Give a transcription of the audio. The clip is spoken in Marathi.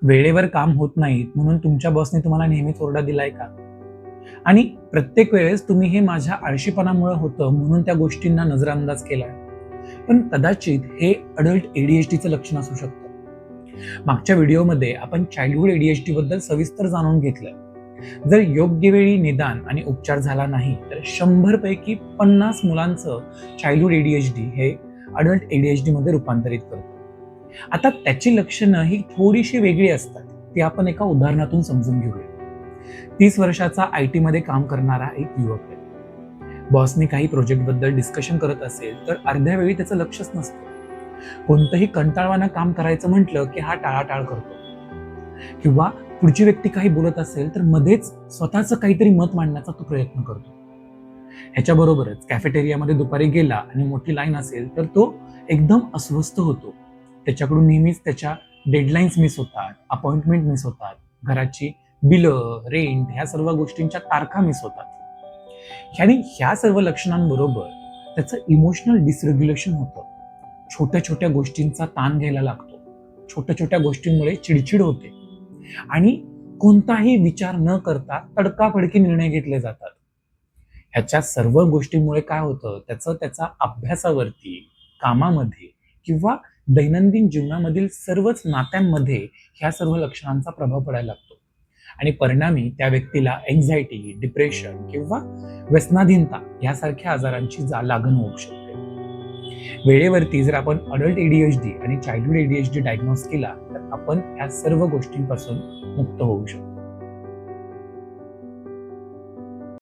वेळेवर काम होत नाहीत म्हणून तुमच्या बॉसने तुम्हाला नेहमीच ओरडा दिलाय का? आणि प्रत्येक वेळेस तुम्ही हे माझ्या आळशीपणामुळे होतं म्हणून त्या गोष्टींना नजराअंदाज केलाय. पण कदाचित हे अडल्ट एडीएचडीचं लक्षण असू शकतं. मागच्या व्हिडिओमध्ये आपण चाइल्डहुड एडीएचडी बद्दल सविस्तर जाणून घेतलं. जर योग्य वेळी निदान आणि उपचार झाला नाही तर 100 पैकी 50 मुलांचं चाइल्डहुड एडीएचडी हे अडल्ट एडीएचडी मध्ये रूपांतरित करतो. आता त्याची लक्षणं ही थोडीशी वेगळी असतात. ती आपण एका उदाहरणातून समजून घेऊया. 30 वर्षाचा IT मध्ये काम करणारा एक युवक आहे. बॉसने काही प्रोजेक्ट बद्दल डिस्कशन करत असेल तर अर्ध्या वेळी त्याचं लक्षच नसतं. कोणतंही कंटाळवाणं काम करायचं म्हटलं की हा टाळाटाळ करतो. किंवा पुढची व्यक्ती काही बोलत असेल तर मध्येच स्वतःचं काहीतरी मत मांडण्याचा तो प्रयत्न करतो. ह्याच्याबरोबरच कॅफेटेरियामध्ये दुपारी गेला आणि मोठी लाईन असेल तर तो एकदम अस्वस्थ होतो. त्याच्याकडून नेहमीच त्याच्या डेडलाईन्स मिस होतात, अपॉइंटमेंट मिस होतात, घराची बिलं, रेंट ह्या सर्व गोष्टींच्या तारखा मिस होतात. आणि ह्या सर्व लक्षणांबरोबर त्याचं इमोशनल डिसरेग्युलेशन होतं. छोट्या छोट्या गोष्टींचा ताण घ्यायला लागतो. छोट्या छोट्या गोष्टींमुळे चिडचिड होते आणि कोणताही विचार न करता तडकाफडकी निर्णय घेतले जातात. ह्याच्या सर्व गोष्टींमुळे काय होतं, त्याचा अभ्यासावरती, कामामध्ये किंवा दैनंदिन जीवनामधील सर्वच नात्यांमध्ये ह्या सर्व लक्षणांचा प्रभाव पडायला लागतो. आणि परिणामी त्या व्यक्तीला एन्झायटी, डिप्रेशन किंवा व्यसनाधीनता यासारख्या आजारांची लागण होऊ शकते. वेळेवरती जर आपण अडल्ट एडीएचडी आणि चाइल्डहुड एडीएचडी डायग्नोज केला तर आपण या सर्व गोष्टींपासून मुक्त होऊ शकतो.